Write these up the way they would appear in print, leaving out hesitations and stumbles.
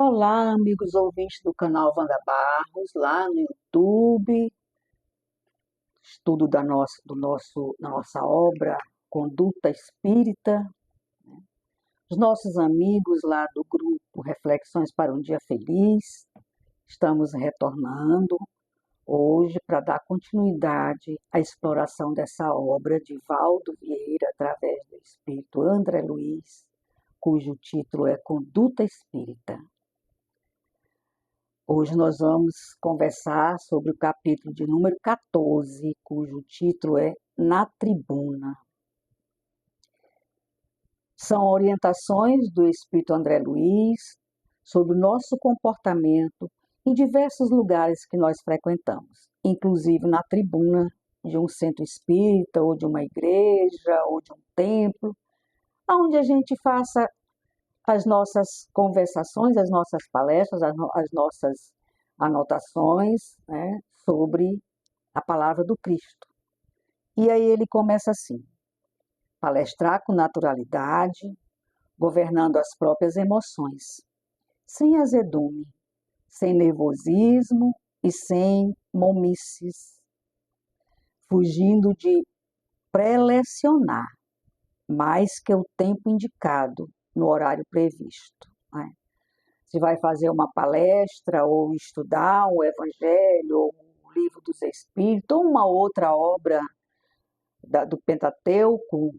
Olá, amigos ouvintes do canal Wanda Barros, lá no YouTube, estudo da nossa obra Conduta Espírita. Os nossos amigos lá do grupo Reflexões para um Dia Feliz, estamos retornando hoje para dar continuidade à exploração dessa obra de Valdo Vieira, através do espírito André Luiz, cujo título é Conduta Espírita. Hoje nós vamos conversar sobre o capítulo de número 14, cujo título é Na Tribuna. São orientações do Espírito André Luiz sobre o nosso comportamento em diversos lugares que nós frequentamos, inclusive na tribuna de um centro espírita, ou de uma igreja, ou de um templo, onde a gente faça as nossas conversações, as nossas palestras, as nossas anotações, né, sobre a palavra do Cristo. E aí ele começa assim: palestrar com naturalidade, governando as próprias emoções, sem azedume, sem nervosismo e sem momices, fugindo de prelecionar mais que o tempo indicado no horário previsto. Né? Se vai fazer uma palestra ou estudar o Evangelho, ou o Livro dos Espíritos, ou uma outra obra do Pentateuco,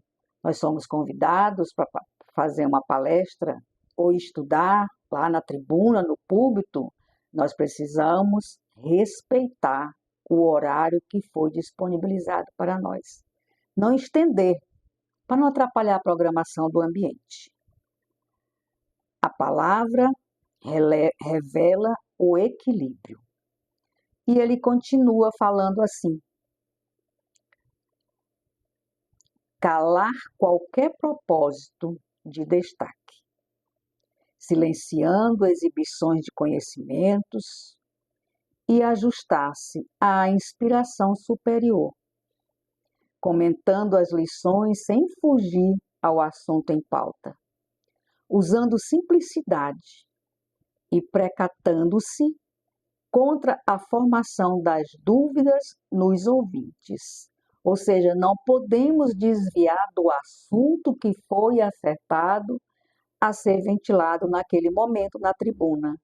nós somos convidados para fazer uma palestra ou estudar lá na tribuna, no púlpito, nós precisamos respeitar o horário que foi disponibilizado para nós. Não estender, para não atrapalhar a programação do ambiente. A palavra revela o equilíbrio. E ele continua falando assim: calar qualquer propósito de destaque, silenciando exibições de conhecimentos e ajustar-se à inspiração superior, comentando as lições sem fugir ao assunto em pauta, usando simplicidade e precatando-se contra a formação das dúvidas nos ouvintes. Ou seja, não podemos desviar do assunto que foi acertado a ser ventilado naquele momento na tribuna.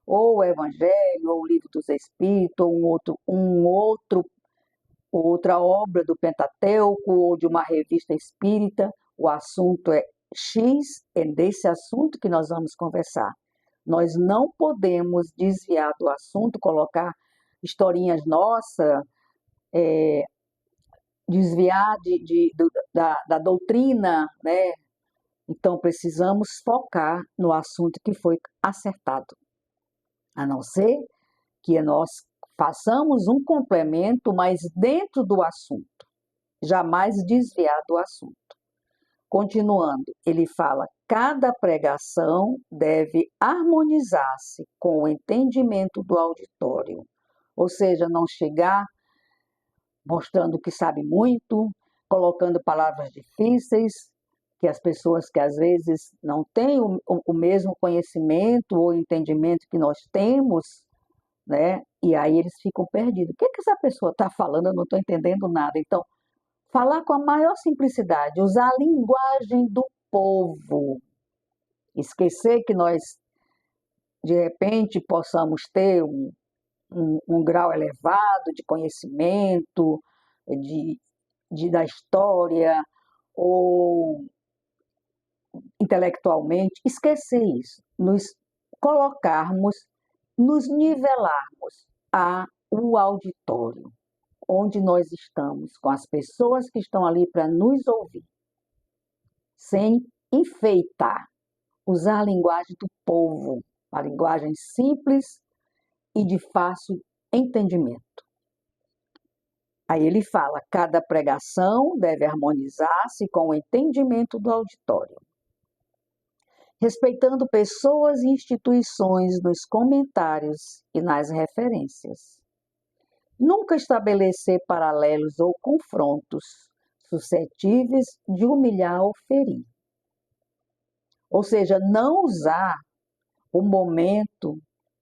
Ou o Evangelho, ou o Livro dos Espíritos, ou outra obra do Pentateuco, ou de uma revista espírita. O assunto é X, é desse assunto que nós vamos conversar. Nós não podemos desviar do assunto, colocar historinhas nossas, desviar da doutrina, né? Então, precisamos focar no assunto que foi acertado, a não ser que nós façamos um complemento, mas dentro do assunto, jamais desviar do assunto. Continuando, ele fala: cada pregação deve harmonizar-se com o entendimento do auditório, ou seja, não chegar mostrando que sabe muito, colocando palavras difíceis, que as pessoas que às vezes não têm o mesmo conhecimento ou entendimento que nós temos, né? E aí eles ficam perdidos. O que essa pessoa está falando? Eu não estou entendendo nada. Então, falar com a maior simplicidade, usar a linguagem do povo, esquecer que nós, de repente, possamos ter um grau elevado de conhecimento, da história, ou intelectualmente, esquecer isso, nos colocarmos, nos nivelarmos ao auditório, onde nós estamos, com as pessoas que estão ali para nos ouvir, sem enfeitar, usar a linguagem do povo, a linguagem simples e de fácil entendimento. Aí ele fala: cada pregação deve harmonizar-se com o entendimento do auditório, respeitando pessoas e instituições nos comentários e nas referências. Nunca estabelecer paralelos ou confrontos suscetíveis de humilhar ou ferir. Ou seja, não usar o momento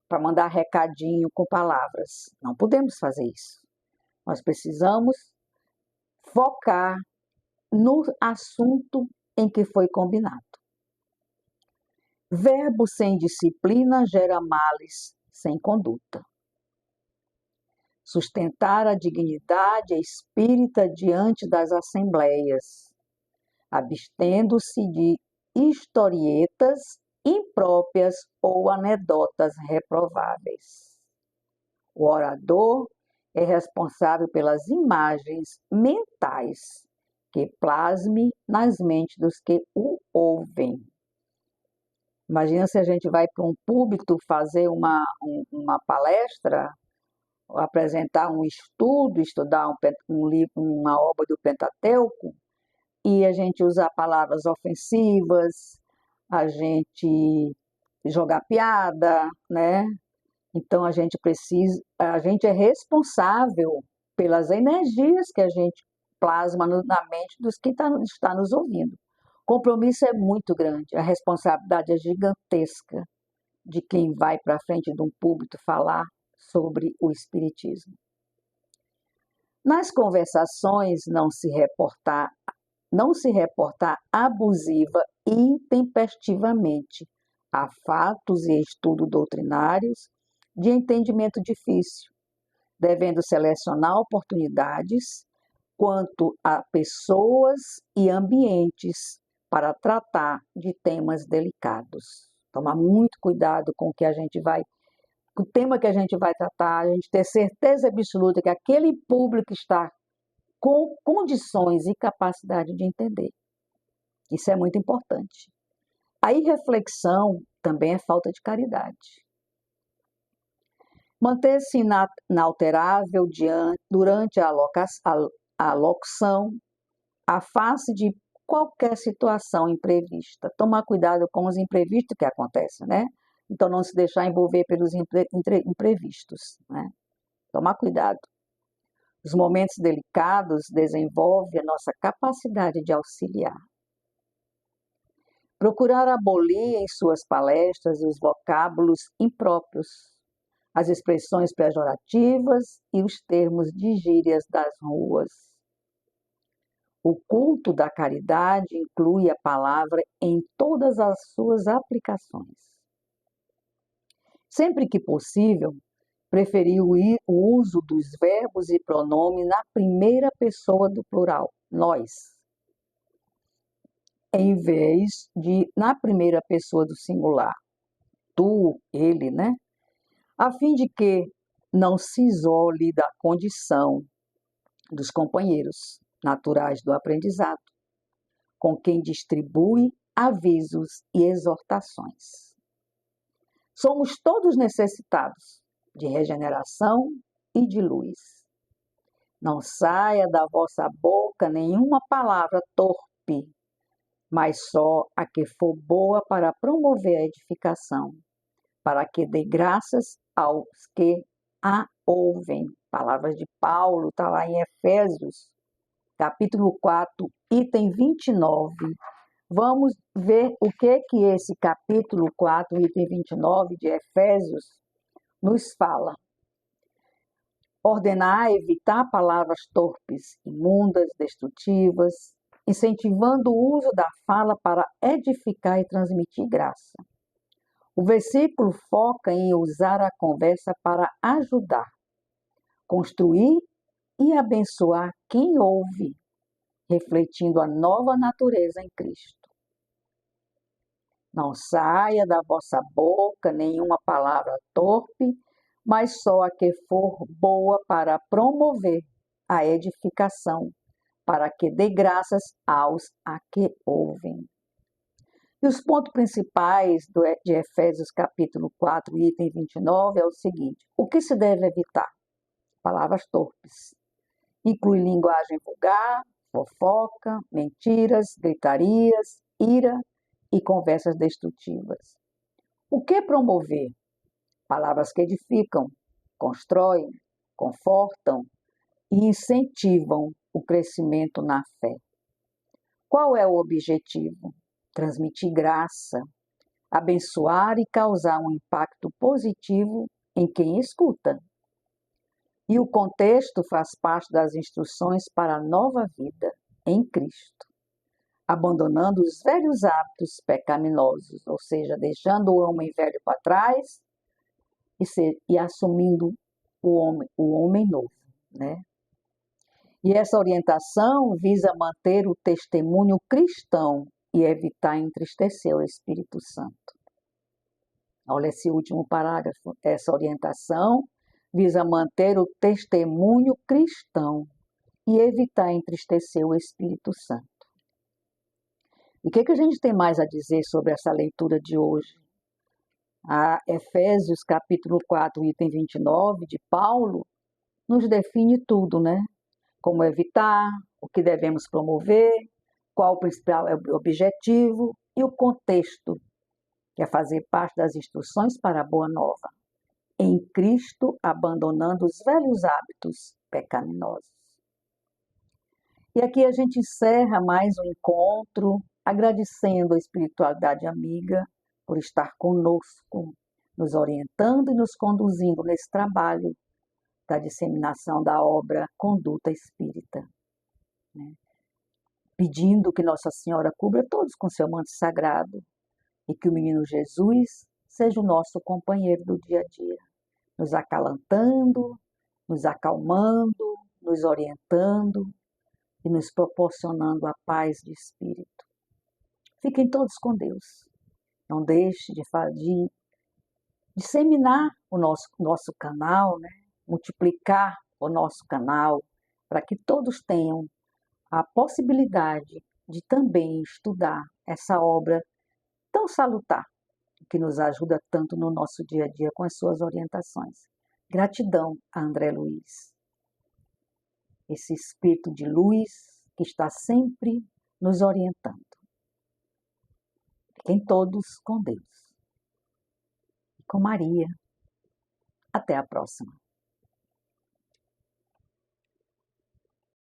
para mandar recadinho com palavras. Não podemos fazer isso. Nós precisamos focar no assunto em que foi combinado. Verbo sem disciplina gera males sem conduta. Sustentar a dignidade espírita diante das assembleias, abstendo-se de historietas impróprias ou anedotas reprováveis. O orador é responsável pelas imagens mentais que plasme nas mentes dos que o ouvem. Imagina se a gente vai para um púlpito fazer uma palestra, apresentar um estudo, estudar um livro, uma obra do Pentateuco, e a gente usar palavras ofensivas, a gente jogar piada, né? Então a gente é responsável pelas energias que a gente plasma na mente dos que está nos ouvindo. O compromisso é muito grande, a responsabilidade é gigantesca de quem vai para frente de um púlpito falar sobre o Espiritismo. Nas conversações, não se reportar abusiva e intempestivamente a fatos e estudos doutrinários de entendimento difícil, devendo selecionar oportunidades quanto a pessoas e ambientes para tratar de temas delicados. Tomar muito cuidado com o tema que a gente vai tratar, a gente ter certeza absoluta que aquele público está com condições e capacidade de entender. Isso é muito importante. A irreflexão também é falta de caridade. Manter-se inalterável durante a locução, a face de qualquer situação imprevista. Tomar cuidado com os imprevistos que acontecem, né? Então, não se deixar envolver pelos imprevistos, né? Tomar cuidado. Os momentos delicados desenvolvem a nossa capacidade de auxiliar. Procurar abolir em suas palestras os vocábulos impróprios, as expressões pejorativas e os termos de gírias das ruas. O culto da caridade inclui a palavra em todas as suas aplicações. Sempre que possível, preferir o uso dos verbos e pronomes na primeira pessoa do plural, nós, em vez de na primeira pessoa do singular, tu, ele, né? A fim de que não se isole da condição dos companheiros naturais do aprendizado, com quem distribui avisos e exortações. Somos todos necessitados de regeneração e de luz. Não saia da vossa boca nenhuma palavra torpe, mas só a que for boa para promover a edificação, para que dê graças aos que a ouvem. Palavras de Paulo, está lá em Efésios, capítulo 4, item 29. Vamos ver o que esse capítulo 4, item 29 de Efésios nos fala. Ordenar evitar palavras torpes, imundas, destrutivas, incentivando o uso da fala para edificar e transmitir graça. O versículo foca em usar a conversa para ajudar, construir e abençoar quem ouve, refletindo a nova natureza em Cristo. Não saia da vossa boca nenhuma palavra torpe, mas só a que for boa para promover a edificação, para que dê graças aos a que ouvem. E os pontos principais de Efésios capítulo 4, item 29 é o seguinte: o que se deve evitar? Palavras torpes. Inclui linguagem vulgar, fofoca, mentiras, gritarias, ira e conversas destrutivas. O que promover? Palavras que edificam, constroem, confortam e incentivam o crescimento na fé. Qual é o objetivo? Transmitir graça, abençoar e causar um impacto positivo em quem escuta. E o contexto faz parte das instruções para a nova vida em Cristo, abandonando os velhos hábitos pecaminosos, ou seja, deixando o homem velho para trás e assumindo o homem novo, né? E essa orientação visa manter o testemunho cristão e evitar entristecer o Espírito Santo. Olha esse último parágrafo. Essa orientação visa manter o testemunho cristão e evitar entristecer o Espírito Santo. E o que a gente tem mais a dizer sobre essa leitura de hoje? A Efésios capítulo 4, item 29, de Paulo, nos define tudo, né? Como evitar, o que devemos promover, qual o principal objetivo e o contexto, que é fazer parte das instruções para a Boa Nova, em Cristo, abandonando os velhos hábitos pecaminosos. E aqui a gente encerra mais um encontro, agradecendo a espiritualidade amiga por estar conosco, nos orientando e nos conduzindo nesse trabalho da disseminação da obra Conduta Espírita, né? Pedindo que Nossa Senhora cubra todos com seu manto sagrado e que o menino Jesus seja o nosso companheiro do dia a dia, nos acalantando, nos acalmando, nos orientando e nos proporcionando a paz de espírito. Fiquem todos com Deus. Não deixe de disseminar o nosso canal, né? Multiplicar o nosso canal para que todos tenham a possibilidade de também estudar essa obra tão salutar, que nos ajuda tanto no nosso dia a dia com as suas orientações. Gratidão a André Luiz, esse espírito de luz que está sempre nos orientando. Fiquem todos com Deus e com Maria. Até a próxima.